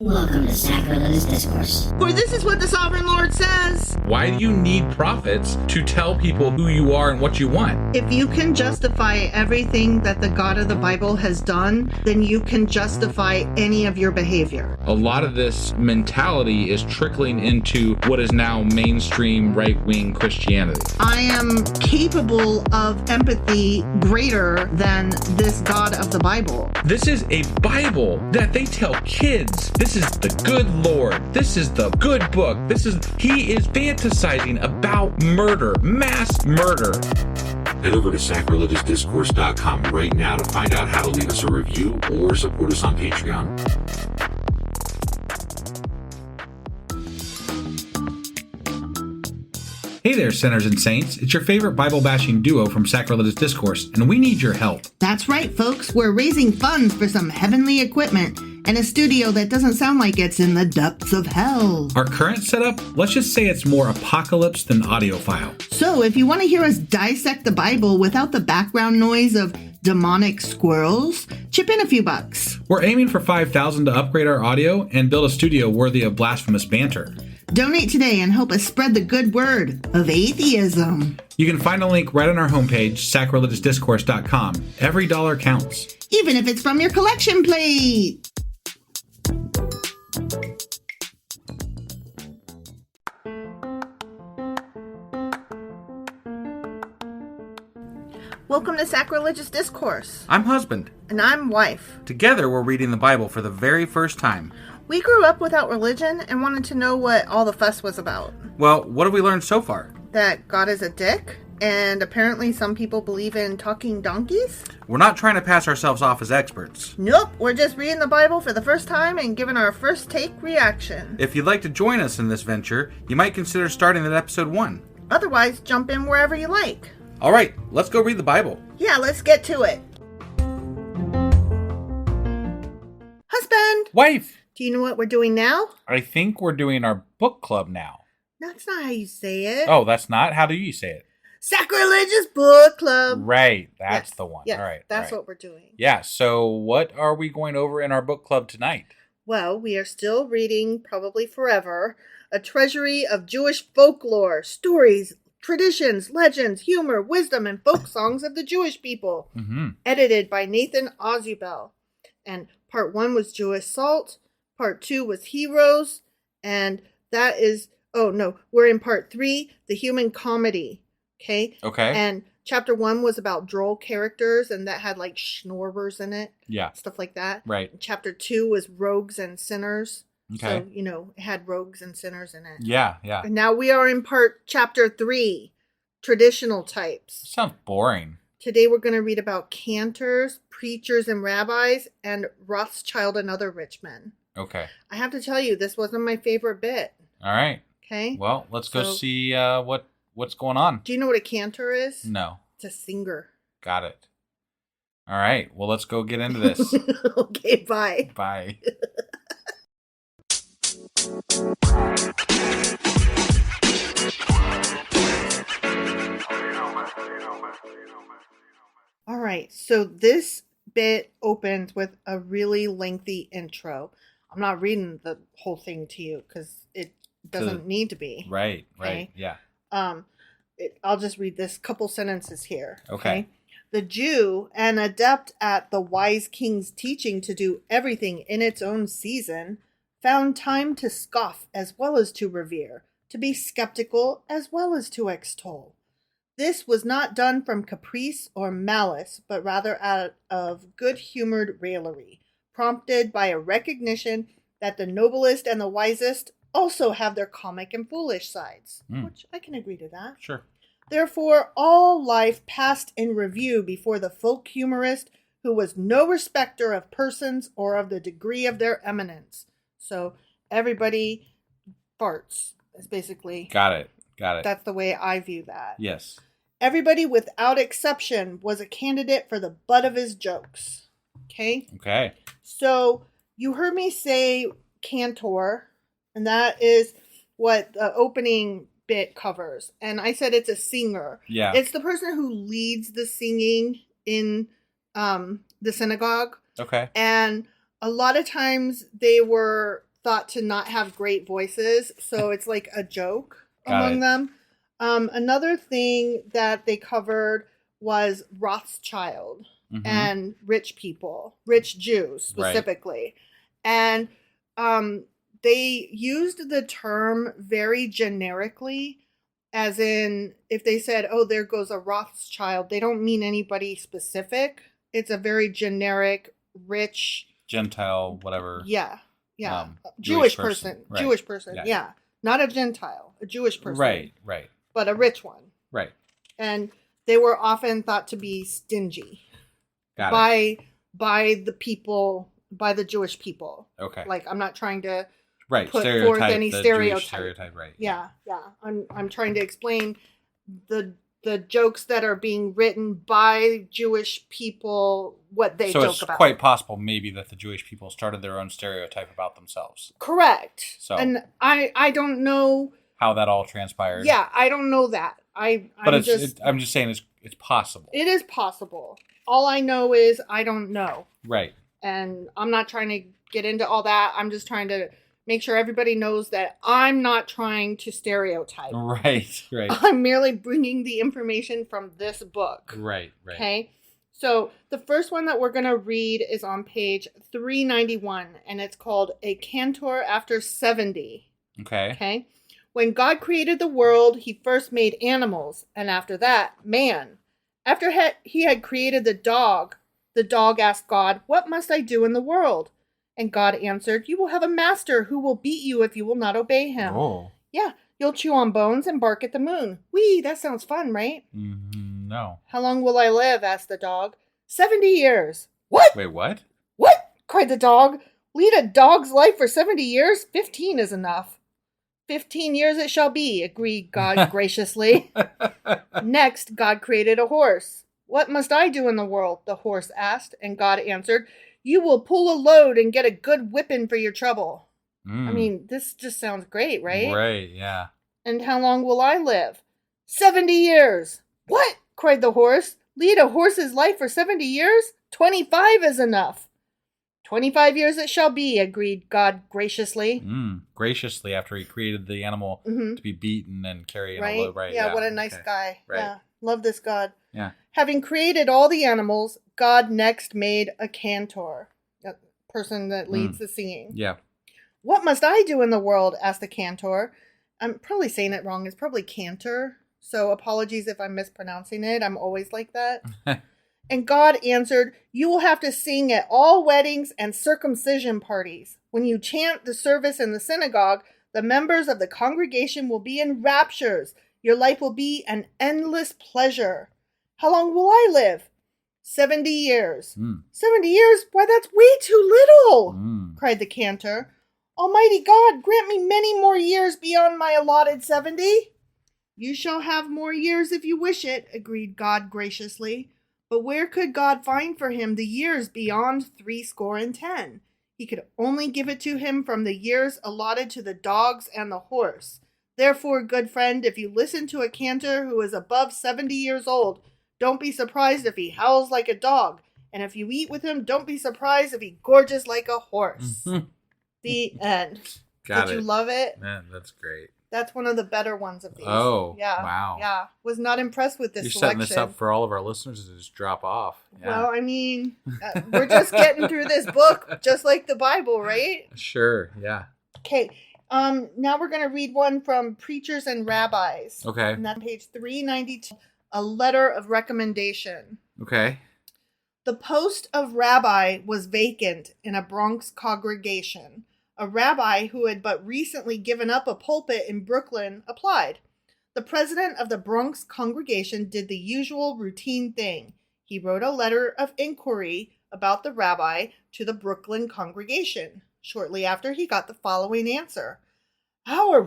Welcome to Sacrilegious Discourse. For this is what the Sovereign Lord says. Why do you need prophets to tell people who you are and what you want? If you can justify everything that the God of the Bible has done, then you can justify any of your behavior. A lot of this mentality is trickling into what is now mainstream right-wing Christianity. I am capable of empathy greater than this God of the Bible. This is a Bible that they tell kids. This is the good Lord. This is the good book. He is fantasizing about murder, mass murder. Head over to sacrilegiousdiscourse.com right now to find out how to leave us a review or support us on Patreon. Hey there, sinners and saints. It's your favorite Bible-bashing duo from Sacrilegious Discourse, and we need your help. That's right, folks. We're raising funds for some heavenly equipment and a studio that doesn't sound like it's in the depths of hell. Our current setup, let's just say it's more apocalypse than audiophile. So if you want to hear us dissect the Bible without the background noise of demonic squirrels, chip in a few bucks. We're aiming for $5,000 to upgrade our audio and build a studio worthy of blasphemous banter. Donate today and help us spread the good word of atheism. You can find a link right on our homepage, sacrilegiousdiscourse.com. Every dollar counts. Even if it's from your collection plate. Welcome to Sacrilegious Discourse. I'm husband. And I'm wife. Together we're reading the Bible for the very first time. We grew up without religion and wanted to know what all the fuss was about. Well, what have we learned so far? That God is a dick, and apparently some people believe in talking donkeys? We're not trying to pass ourselves off as experts. Nope, we're just reading the Bible for the first time and giving our first take reaction. If you'd like to join us in this venture, you might consider starting at episode 1. Otherwise, jump in wherever you like. All right, let's go read the Bible. Yeah, let's get to it. Husband! Wife! Do you know what we're doing now? I think we're doing our book club now. That's not how you say it. Oh, that's not? How do you say it? Sacrilegious Book Club. Right, that's Yes, the one. yes, All right. that's all right. what we're doing. Yeah, so what are we going over in our book club tonight? Well, we are still reading, probably forever, a treasury of Jewish folklore, stories, traditions, legends, humor, wisdom, and folk songs of the Jewish people. Mm-hmm. Edited by Nathan Ozubel. And part 1 was Jewish Salt. Part 2 was Heroes. And that is, we're in part 3, the human comedy. Okay? Okay. And chapter 1 was about droll characters, and that had like schnorbers in it. Yeah. Stuff like that. Right. And chapter 2 was rogues and sinners. Okay. So, it had rogues and sinners in it. Yeah. And now we are in chapter 3, traditional types. Sounds boring. Today we're going to read about cantors, preachers and rabbis, and Rothschild and other rich men. Okay. I have to tell you, this wasn't my favorite bit. All right. Okay? Well, let's go So- see what's going on. Do you know what a cantor is? No. It's a singer. Got it. All right. Well, let's go get into this. Okay, bye. Bye. All right, so this bit opens with a really lengthy intro. I'm not reading the whole thing to you because it doesn't need to be. Right. Okay. Yeah. I'll just read this couple sentences here. Okay. The Jew, an adept at the wise king's teaching to do everything in its own season, found time to scoff as well as to revere, to be skeptical as well as to extol. This was not done from caprice or malice, but rather out of good-humored raillery, prompted by a recognition that the noblest and the wisest also have their comic and foolish sides, which I can agree to that. Sure. Therefore, all life passed in review before the folk humorist, who was no respecter of persons or of the degree of their eminence. So everybody farts, is basically. Got it. That's the way I view that. Yes. Everybody without exception was a candidate for the butt of his jokes. Okay? Okay. So you heard me say cantor, and that is what the opening bit covers. And I said it's a singer. Yeah. It's the person who leads the singing in the synagogue. Okay. And a lot of times they were thought to not have great voices, so it's like a joke Got among it. them. Another thing that they covered was Rothschild and rich people, rich Jews specifically. And they used the term very generically, as in if they said, oh, there goes a Rothschild, they don't mean anybody specific. It's a very generic, rich... Gentile, whatever. Yeah. Jewish person. Right. Jewish person, yeah. Not a Gentile, a Jewish person. Right. But a rich one. Right. And they were often thought to be stingy by the people, by the Jewish people. Okay. Like, I'm not trying to put Stereotype, forth any the stereotype. Jewish stereotype, right. Yeah. I'm trying to explain the jokes that are being written by Jewish people, what they joke about. So it's quite possible maybe that the Jewish people started their own stereotype about themselves. Correct. So, and I don't know how that all transpired. Yeah, I don't know that. I'm just saying it's possible. It is possible. All I know is I don't know. Right. And I'm not trying to get into all that. I'm just trying to make sure everybody knows that I'm not trying to stereotype. Right. I'm merely bringing the information from this book. Right. Okay? So the first one that we're going to read is on page 391, and it's called A Cantor After 70. Okay? When God created the world, he first made animals, and after that, man. After he had created the dog asked God, what must I do in the world? And God answered, you will have a master who will beat you if you will not obey him. Oh. Yeah, you'll chew on bones and bark at the moon. Whee, that sounds fun, right? No. How long will I live? Asked the dog. 70 years. What? Wait, what? What? Cried the dog. Lead a dog's life for 70 years? 15 is enough. 15 years it shall be, agreed God graciously. Next, God created a horse. What must I do in the world? The horse asked, and God answered, you will pull a load and get a good whipping for your trouble. I mean, this just sounds great, right? Right, yeah. And how long will I live? 70 years. What? Cried the horse. Lead a horse's life for 70 years? 25 is enough. 25 years it shall be, agreed God graciously. Graciously, after he created the animal to be beaten and carrying a load. Right. Yeah, what a nice guy. Right. Yeah, love this God. Yeah. Having created all the animals, God next made a cantor, a person that leads the singing. Yeah. What must I do in the world? Asked the cantor. I'm probably saying it wrong. It's probably cantor. So apologies if I'm mispronouncing it. I'm always like that. And God answered, you will have to sing at all weddings and circumcision parties. When you chant the service in the synagogue, the members of the congregation will be in raptures. Your life will be an endless pleasure. How long will I live? 70 years. 70 years? Why, that's way too little, cried the cantor. Almighty God, grant me many more years beyond my allotted 70. You shall have more years if you wish it, agreed God graciously. But where could God find for him the years beyond 70? He could only give it to him from the years allotted to the dogs and the horse. Therefore, good friend, if you listen to a cantor who is above 70 years old, don't be surprised if he howls like a dog. And if you eat with him, don't be surprised if he gorges like a horse. The end. Did you love it? Man, that's great. That's one of the better ones of these. Oh, yeah. Wow. Yeah. Was not impressed with this You're selection. setting this up for all of our listeners to just drop off. Yeah. Well, I mean, we're just getting through this book, just like the Bible, right? Sure, yeah. Okay. Now we're going to read one from Preachers and Rabbis. Okay. And that's page 392, a letter of recommendation. Okay. The post of rabbi was vacant in a Bronx congregation. A rabbi who had but recently given up a pulpit in Brooklyn applied. The president of the Bronx congregation did the usual routine thing. He wrote a letter of inquiry about the rabbi to the Brooklyn congregation. Shortly after, he got the following answer. Our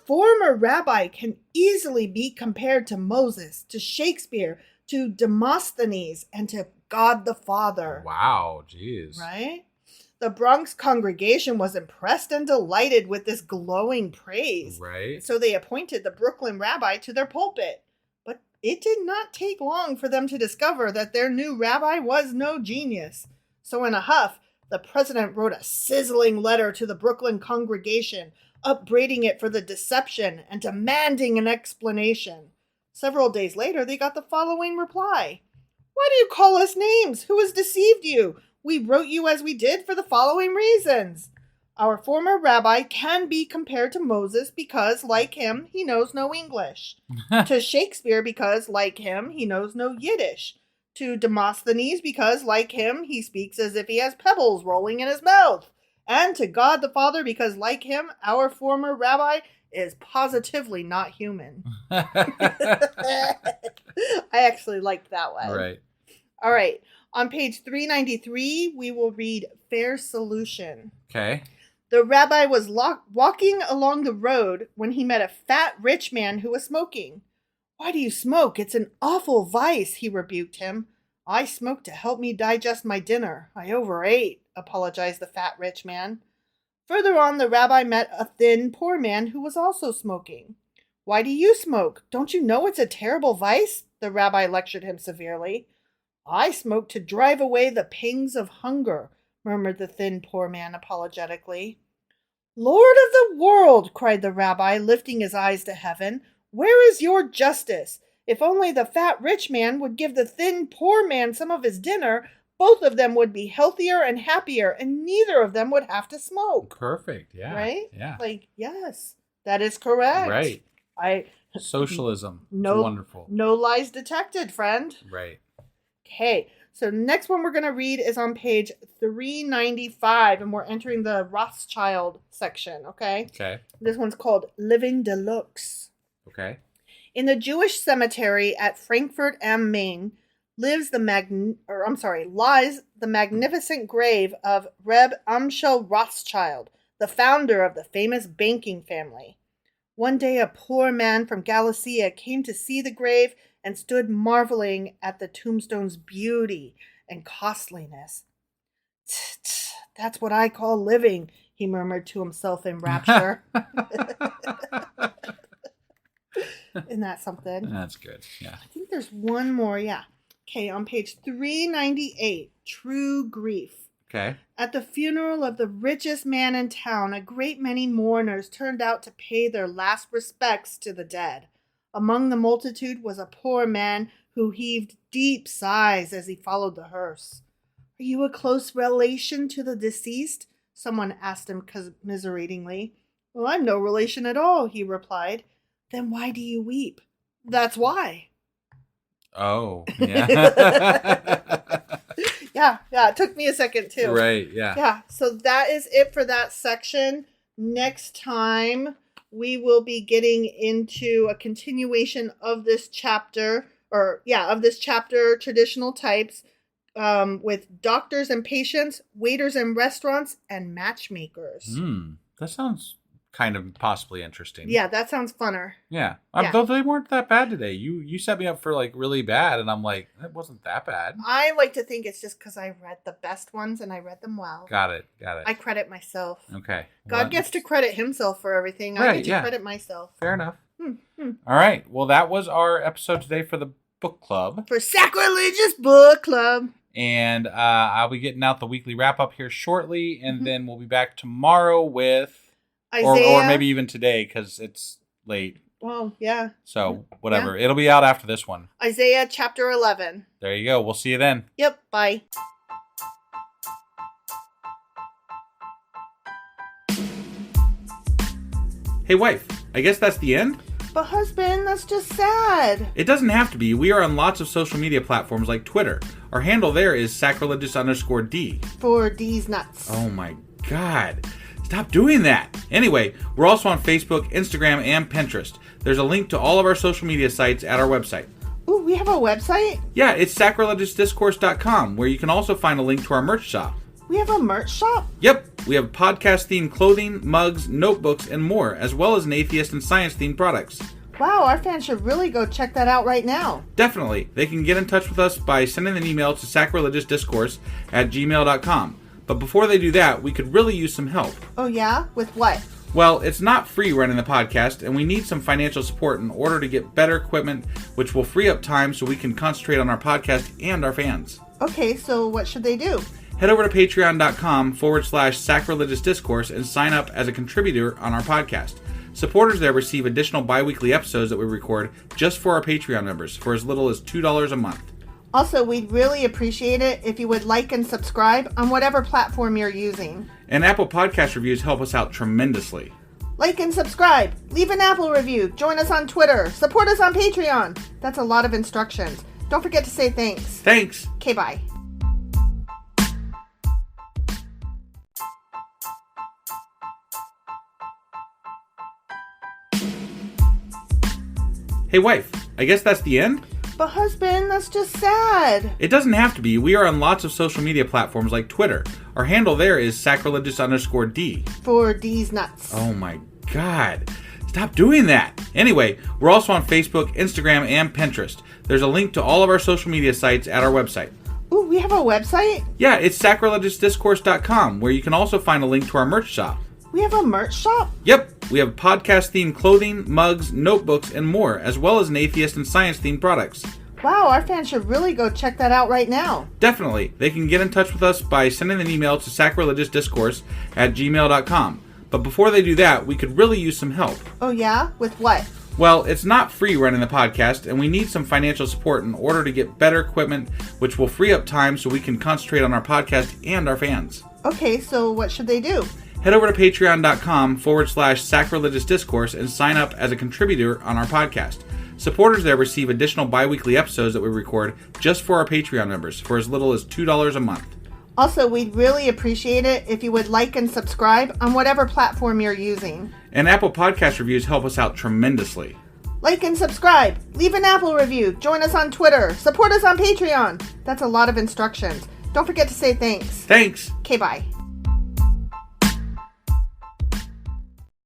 former rabbi can easily be compared to Moses, to Shakespeare, to Demosthenes, and to God the Father. Wow, jeez. Right? The Bronx congregation was impressed and delighted with this glowing praise. Right. So they appointed the Brooklyn rabbi to their pulpit. But it did not take long for them to discover that their new rabbi was no genius. So in a huff, The president wrote a sizzling letter to the Brooklyn congregation, upbraiding it for the deception and demanding an explanation. Several days later, they got the following reply. Why do you call us names? Who has deceived you? We wrote you as we did for the following reasons. Our former rabbi can be compared to Moses because, like him, he knows no English. To Shakespeare because, like him, he knows no Yiddish. To Demosthenes because, like him, he speaks as if he has pebbles rolling in his mouth. And to God the Father because, like him, our former rabbi is positively not human. I actually liked that one. Right. All right. On page 393, we will read Fair Solution. Okay. The rabbi was walking along the road when he met a fat rich man who was smoking. Why do you smoke? It's an awful vice, he rebuked him. I smoke to help me digest my dinner. I overate, apologized the fat rich man. Further on, the rabbi met a thin, poor man who was also smoking. Why do you smoke? Don't you know it's a terrible vice? The rabbi lectured him severely. I smoke to drive away the pangs of hunger, murmured the thin, poor man apologetically. Lord of the world, cried the rabbi, lifting his eyes to heaven. Where is your justice? If only the fat rich man would give the thin poor man some of his dinner, both of them would be healthier and happier, and neither of them would have to smoke. Perfect. Yeah. Right? Yeah. Like, yes, that is correct. Right. Socialism. No, It's wonderful. No lies detected, friend. Right. Okay, so next one we're going to read is on page 395, and we're entering the Rothschild section, okay? Okay. This one's called Living Deluxe. Okay. In the Jewish cemetery at Frankfurt am Main lies the magnificent grave of Reb Amschel Rothschild, the founder of the famous banking family. One day a poor man from Galicia came to see the grave and stood marveling at the tombstone's beauty and costliness. That's what I call living, he murmured to himself in rapture. Isn't that something? That's good. Yeah. I think there's one more. Yeah. Okay, on page 398, True Grief. Okay. At the funeral of the richest man in town, a great many mourners turned out to pay their last respects to the dead. Among the multitude was a poor man who heaved deep sighs as he followed the hearse. Are you a close relation to the deceased? Someone asked him commiseratingly. Well, I'm no relation at all, he replied. Then why do you weep? That's why. Oh, yeah. Yeah, it took me a second too. Right, yeah. Yeah, so that is it for that section. Next time, we will be getting into a continuation of this chapter, traditional types, with doctors and patients, waiters in restaurants, and matchmakers. That sounds kind of possibly interesting. Yeah, that sounds funner. Yeah. Yeah. Though they weren't that bad today. You set me up for like really bad, and I'm like, that wasn't that bad. I like to think it's just because I read the best ones and I read them well. Got it. I credit myself. Okay. God gets to credit himself for everything. I get to credit myself. Fair enough. All right. Well, that was our episode today for the book club. For Sacrilegious Book Club. And I'll be getting out the weekly wrap up here shortly, and then we'll be back tomorrow with Isaiah. or maybe even today because it's late. Well, yeah. So whatever. It'll be out after this one. Isaiah chapter 11. There you go. We'll see you then. Yep. Bye. Hey, wife. I guess that's the end? But husband, that's just sad. It doesn't have to be. We are on lots of social media platforms like Twitter. Our handle there is sacrilegious_D. For D's nuts. Oh my God. Stop doing that. Anyway, we're also on Facebook, Instagram, and Pinterest. There's a link to all of our social media sites at our website. Ooh, we have a website? Yeah, it's sacrilegiousdiscourse.com, where you can also find a link to our merch shop. We have a merch shop? Yep, we have podcast-themed clothing, mugs, notebooks, and more, as well as an atheist and science-themed products. Wow, our fans should really go check that out right now. Definitely. They can get in touch with us by sending an email to sacrilegiousdiscourse@gmail.com. But before they do that, we could really use some help. Oh yeah? With what? Well, it's not free running the podcast, and we need some financial support in order to get better equipment, which will free up time so we can concentrate on our podcast and our fans. Okay, so what should they do? head over to patreon.com/sacrilegious discourse and sign up as a contributor on our podcast. Supporters there receive additional bi-weekly episodes that we record just for our Patreon members for as little as $2 a month. Also, we'd really appreciate it if you would like and subscribe on whatever platform you're using. And Apple Podcast reviews help us out tremendously. Like and subscribe, leave an Apple review, join us on Twitter, support us on Patreon. That's a lot of instructions. Don't forget to say thanks. Thanks. Okay, bye. Hey wife, I guess that's the end? But husband, that's just sad. It doesn't have to be. We are on lots of social media platforms like Twitter. Our handle there is sacrilegious_D. For D's nuts. Oh my god. Stop doing that. Anyway, we're also on Facebook, Instagram, and Pinterest. There's a link to all of our social media sites at our website. Ooh, we have a website? Yeah, it's sacrilegiousdiscourse.com, where you can also find a link to our merch shop. We have a merch shop? Yep, we have podcast-themed clothing, mugs, notebooks, and more, as well as an atheist and science-themed products. Wow, our fans should really go check that out right now. Definitely. They can get in touch with us by sending an email to sacrilegiousdiscourse@gmail.com. But before they do that, we could really use some help. Oh yeah? With what? Well, it's not free running the podcast, and we need some financial support in order to get better equipment, which will free up time so we can concentrate on our podcast and our fans. Okay, so what should they do? Head over to patreon.com/sacrilegious discourse and sign up as a contributor on our podcast. Supporters there receive additional bi-weekly episodes that we record just for our Patreon members for as little as $2 a month. Also, we'd really appreciate it if you would like and subscribe on whatever platform you're using. And Apple Podcast reviews help us out tremendously. Like and subscribe, leave an Apple review, join us on Twitter, support us on Patreon. That's a lot of instructions. Don't forget to say thanks. Thanks. Okay, bye.